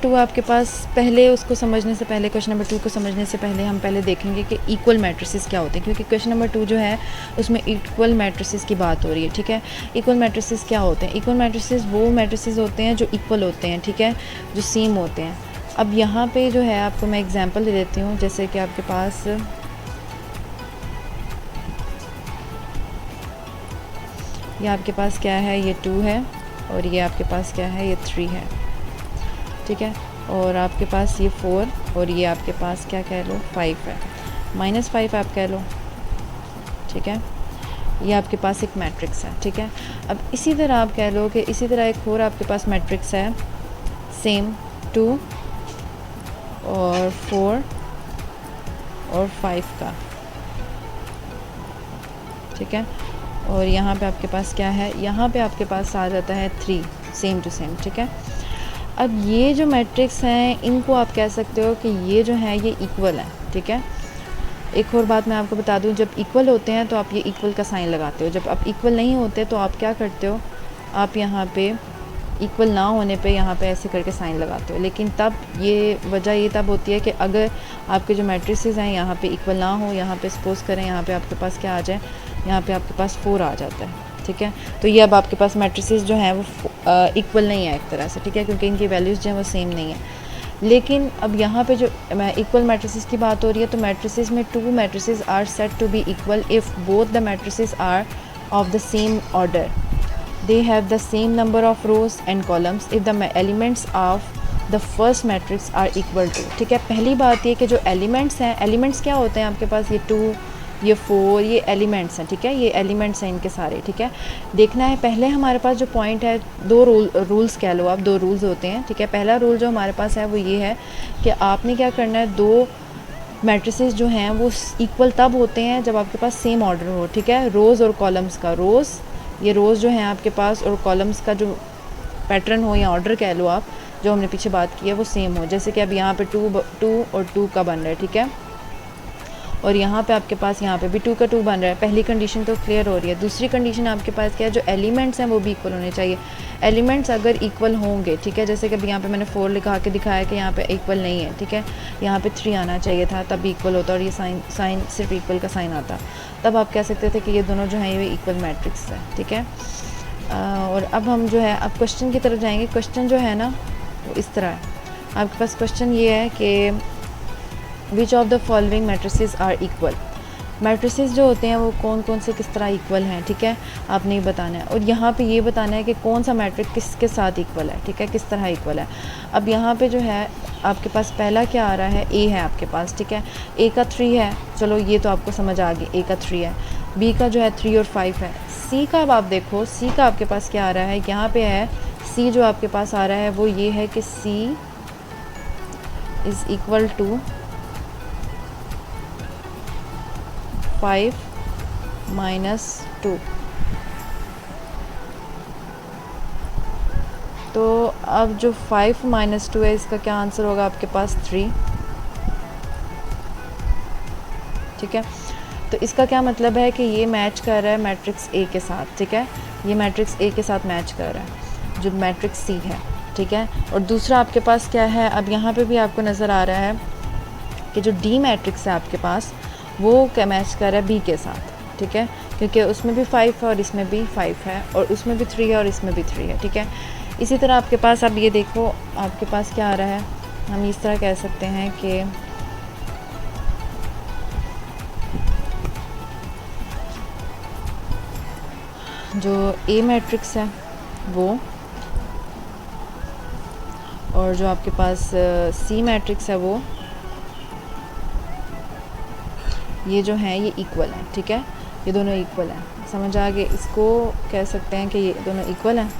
To आपके पास, पहले उसको समझने से पहले, क्वेश्चन नंबर 2 को समझने से पहले हम पहले देखेंगे कि इक्वल मैट्रिसेस क्या होते हैं, क्योंकि क्वेश्चन नंबर 2 जो है उसमें इक्वल मैट्रिसेस की बात हो रही है, ठीक है। इक्वल मैट्रिसेस क्या होते हैं? इक्वल मैट्रिसेस वो मैट्रिसेस होते हैं जो इक्वल होते हैं, ठीक है, जो सेम होते हैं। अब यहाँ पे जो है आपको मैं एग्जांपल दे देती हूँ, जैसे कि आपके पास ये आपके पास क्या है, ये 2 है, और ये आपके पास क्या है, ये 3 है, ठीक है, और आपके पास ये 4 और ये आपके पास क्या कह लो 5 है, -5 आप कह लो, ठीक है। ये आपके पास एक मैट्रिक्स है, ठीक है। अब इसी तरह आप कह लो कि इसी तरह एक और आपके पास मैट्रिक्स है, सेम 2 और 4 और 5 का, ठीक है। और यहाँ पे आपके पास क्या है, यहाँ पे आपके पास आ जाता है 3, सेम टू सेम, ठीक है। अब ये जो मैट्रिक्स हैं इनको आप कह सकते हो कि ये जो है ये इक्वल है, ठीक है। एक और बात मैं आपको बता दूं, जब इक्वल होते हैं तो आप ये इक्वल का साइन लगाते हो, जब आप इक्वल नहीं होते तो आप क्या करते हो, आप यहाँ पे इक्वल ना होने पे यहाँ पे ऐसे करके साइन लगाते हो। लेकिन तब ये वजह ये तब होती है कि अगर आपके जो मैट्रिसेस हैं यहाँ पे इक्वल ना हो, यहाँ पे सपोज करें यहाँ पे आपके पास क्या आ जाए, यहाँ पे आपके पास 4 आ जाता है, ठीक है। तो ये अब आपके पास मैट्रिसेस जो हैं वो इक्वल नहीं है एक तरह से, ठीक है, क्योंकि इनकी वैल्यूज़ जो हैं वो सेम नहीं है। लेकिन अब यहाँ पे जो इक्वल मैट्रिसेस की बात हो रही है, तो मैट्रिसेस में 2 matrices are said to be equal if both the matrices are of the same order, they have the same number of rows and columns if the elements of the first matrix are equal to, ठीक है। पहली बात ये कि जो elements हैं, elements क्या होते हैं आपके पास, ये 2 ये 4 ये एलिमेंट्स हैं, ठीक है, ये एलिमेंट्स हैं इनके सारे, ठीक है। देखना है पहले हमारे पास जो पॉइंट है, 2 रूल्स कह लो आप, 2 रूल्स होते हैं, ठीक है। पहला रूल जो हमारे पास है वो ये है कि आपने क्या करना है, 2 मैट्रिसेस जो हैं वो इक्वल तब होते हैं जब आपके पास सेम ऑर्डर हो, ठीक है। रोज़ और कॉलम्स का, ये रोज़ जो हैं आपके पास और कॉलम्स का जो पैटर्न हो या ऑर्डर कह लो आप, जो हमने पीछे बात की है वो सेम हो। जैसे कि अब यहाँ पे 2 और 2 का बन रहा है, ठीक है, और यहाँ पे आपके पास यहाँ पे भी 2 का 2 बन रहा है। पहली कंडीशन तो क्लियर हो रही है। दूसरी कंडीशन आपके पास क्या है, जो एलिमेंट्स हैं वो भी इक्वल होने चाहिए। एलिमेंट्स अगर इक्वल होंगे, ठीक है, जैसे कि अब यहाँ पे मैंने 4 लिखा के दिखाया कि यहाँ पे इक्वल नहीं है, ठीक है, यहाँ पे 3 आना चाहिए था तब इक्वल होता, और ये साइन सिर्फ इक्वल का साइन आता, तब आप कह सकते थे कि ये दोनों जो हैं ये इक्वल मैट्रिक्स है, ठीक है। और अब हम जो है अब क्वेश्चन की तरफ जाएंगे। क्वेश्चन जो है ना वो इस तरह है, आपके पास क्वेश्चन ये है कि which of the following matrices are equal. Matrices जो होते हैं वो कौन कौन से किस तरह इक्वल हैं, ठीक है, आपने ये बताना है। और यहाँ पे ये बताना है कि कौन सा मैट्रिक्स किसके साथ इक्वल है, ठीक है, किस तरह इक्वल है। अब यहाँ पे जो है आपके पास पहला क्या आ रहा है, ए है आपके पास, ठीक है, ए का 3 है, चलो ये तो आपको समझ आ गई, ए का 3 है। बी का जो है 3 और 5 है। सी का अब आप देखो, सी का आपके पास क्या आ रहा है, यहाँ पे है सी जो आपके पास आ रहा है वो ये है कि सी इज़ इक्वल टू 5 - 2। तो अब जो 5 - 2 है इसका क्या आंसर होगा आपके पास 3, ठीक है। तो इसका क्या मतलब है कि ये मैच कर रहा है मैट्रिक्स ए के साथ, ठीक है, ये मैट्रिक्स ए के साथ मैच कर रहा है जो मैट्रिक्स सी है, ठीक है। और दूसरा आपके पास क्या है, अब यहाँ पे भी आपको नज़र आ रहा है कि जो डी मैट्रिक्स है आपके पास वो क्या मैच कर रहा है बी के साथ, ठीक है, क्योंकि उसमें भी 5 है और इसमें भी 5 है, और उसमें भी 3 है और इसमें भी 3 है, ठीक है। इसी तरह आपके पास अब ये देखो आपके पास क्या आ रहा है, हम इस तरह कह सकते हैं कि जो ए मैट्रिक्स है वो, और जो आपके पास सी मैट्रिक्स है वो, ये जो है ये इक्वल है, ठीक है, ये दोनों इक्वल हैं। समझ आ गए, इसको कह सकते हैं कि ये दोनों इक्वल हैं।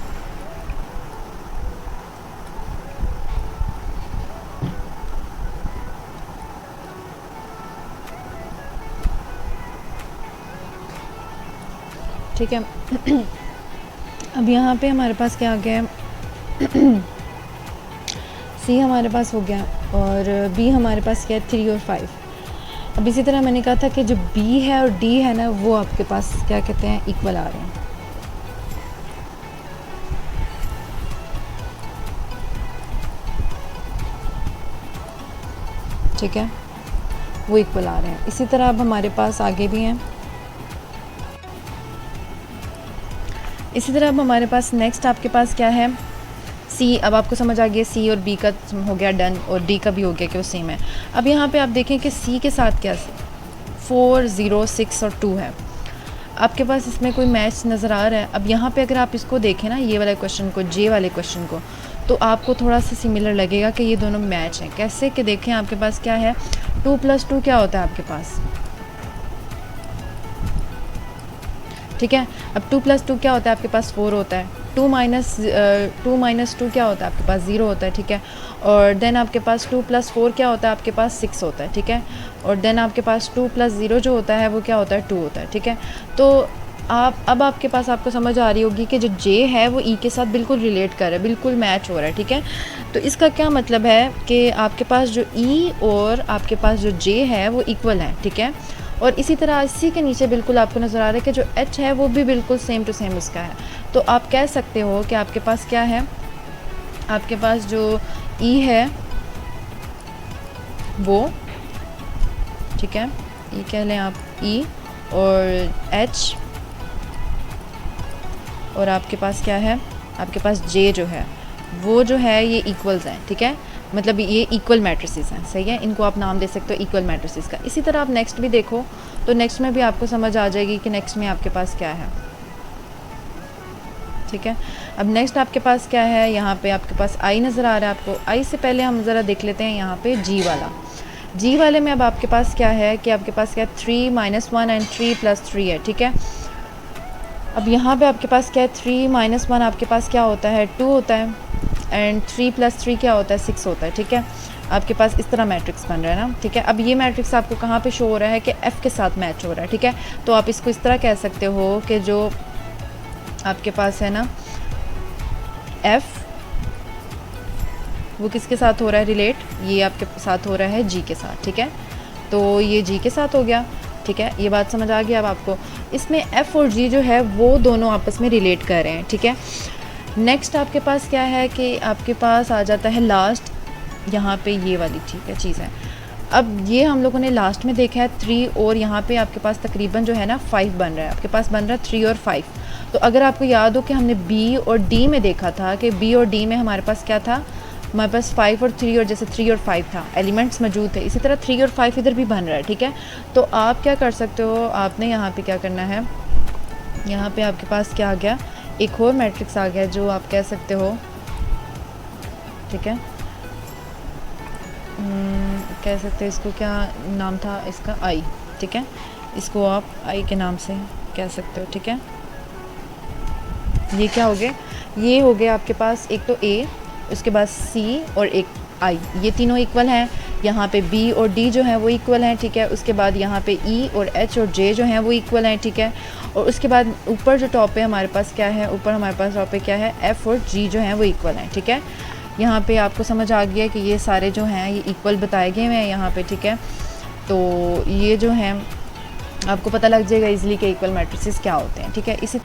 ठीक है। अब यहाँ पे हमारे पास क्या आ गया है, सी हमारे पास हो गया और बी हमारे पास क्या है 3 और 5। अब इसी तरह मैंने कहा था कि जो बी है और डी है ना वो आपके पास क्या कहते हैं इक्वल आ रहे हैं। ठीक है, वो इक्वल आ रहे हैं। इसी तरह अब हमारे पास आगे भी हैं। इसी तरह अब हमारे पास नेक्स्ट आपके पास क्या है, सी। अब आपको समझ आ गया सी और बी का हो गया डन, और डी का भी हो गया कि वो सेम है। अब यहाँ पे आप देखें कि सी के साथ क्या 4, 0, 6 और 2 है। आपके पास इसमें कोई मैच नज़र आ रहा है। अब यहाँ पे अगर आप इसको देखें ना, ये वाले क्वेश्चन को, जे वाले क्वेश्चन को, तो आपको थोड़ा सा सिमिलर लगेगा कि ये दोनों मैच हैं। कैसे कि देखें आपके पास क्या है, 2 + 2 क्या होता है आपके पास, ठीक है। अब 2 + 2 क्या होता है आपके पास, 4 होता है। 2 - 2 क्या होता है आपके पास, 0 होता है, ठीक है। और देन आपके पास 2 + 4 क्या होता है आपके पास, 6 होता है, ठीक है। और देन आपके पास 2 + 0 जो होता है वो क्या होता है, 2 होता है, ठीक है। तो अब आपके पास आपको समझ आ रही होगी कि जो जे है वो ई के साथ बिल्कुल रिलेट कर रहा है, बिल्कुल मैच हो रहा है, ठीक है। तो इसका क्या मतलब है कि आपके पास जो ई और आपके पास जो जे है वो इक्वल है, ठीक है। और इसी तरह इसी के नीचे बिल्कुल आपको नज़र आ रहा है कि जो एच है वो भी बिल्कुल सेम टू सेम उसका है। तो आप कह सकते हो कि आपके पास क्या है, आपके पास जो ई है वो, ठीक है, ये कह लें आप ई, और एच, और आपके पास क्या है, आपके पास जे जो है वो जो है ये इक्वल्स हैं, ठीक है। मतलब ये इक्वल मैट्रिसेस हैं, सही है। इनको आप नाम दे सकते हो इक्वल मैट्रिसेस का। इसी तरह आप नेक्स्ट भी देखो, तो नेक्स्ट में भी आपको समझ आ जाएगी कि नेक्स्ट में आपके पास क्या है, ठीक है। अब नेक्स्ट आपके पास क्या है, यहाँ पे आपके पास आई नज़र आ रहा है आपको। आई से पहले हम ज़रा देख लेते हैं यहाँ पे जी वाला। जी वाले में अब आपके पास क्या है कि आपके पास क्या है, 3 - 1 एंड 3 + 3 है, ठीक है। अब यहाँ पे आपके पास क्या है, 3 - 1 आपके पास क्या होता है, 2 होता है, एंड 3 + 3 क्या होता है, 6 होता है, ठीक है। आपके पास इस तरह मैट्रिक्स बन रहा है ना, ठीक है। अब ये मैट्रिक्स आपको कहाँ पे शो हो रहा है कि एफ़ के साथ मैच हो रहा है, ठीक है। तो आप इसको इस तरह कह सकते हो कि जो आपके पास है ना एफ़, वो किसके साथ हो रहा है रिलेट, ये आपके साथ हो रहा है जी के साथ, ठीक है। तो ये जी के साथ हो गया, ठीक है। ये बात समझ आ गई अब आपको। इसमें एफ़ और जी जो है वो दोनों आपस में रिलेट कर रहे हैं, ठीक है। नेक्स्ट आपके पास क्या है कि आपके पास आ जाता है लास्ट, यहाँ पे ये वाली, ठीक है, चीज़ है। अब ये हम लोगों ने लास्ट में देखा है 3, और यहाँ पे आपके पास तकरीबन जो है ना 5 बन रहा है, आपके पास बन रहा है 3 और 5। तो अगर आपको याद हो कि हमने बी और डी में देखा था कि बी और डी में हमारे पास क्या था, हमारे पास 5 और 3, और जैसे 3 और 5 था, एलिमेंट्स मौजूद थे, इसी तरह 3 और 5 इधर भी बन रहा है, ठीक है। तो आप क्या कर सकते हो, आपने यहाँ पे क्या करना है, यहाँ पे आपके पास क्या आ गया, एक और मैट्रिक्स आ गया जो आप कह सकते हो, ठीक है, कह सकते हैं इसको, क्या नाम था इसका, आई, ठीक है। इसको आप आई के नाम से कह सकते हो, ठीक है। ये क्या हो गया, ये हो गया आपके पास एक तो ए, उसके बाद सी और एक आई, ये तीनों इक्वल हैं। यहाँ पे बी और डी जो हैं वो इक्वल हैं, ठीक है। उसके बाद यहाँ पे ई और एच और जे जो हैं वो इक्वल हैं, ठीक है। और उसके बाद ऊपर जो टॉप पे हमारे पास क्या है, ऊपर हमारे पास टॉप पे क्या है, एफ़ और जी जो हैं वो इक्वल हैं, ठीक है। यहाँ पे आपको समझ आ गया कि ये सारे जो हैं ये इक्वल बताए गए हुए हैं यहाँ पे, ठीक है। तो ये जो हैं आपको पता लग जाएगा इजीली कि इक्वल मैट्रिसेस क्या होते हैं, ठीक है। इसी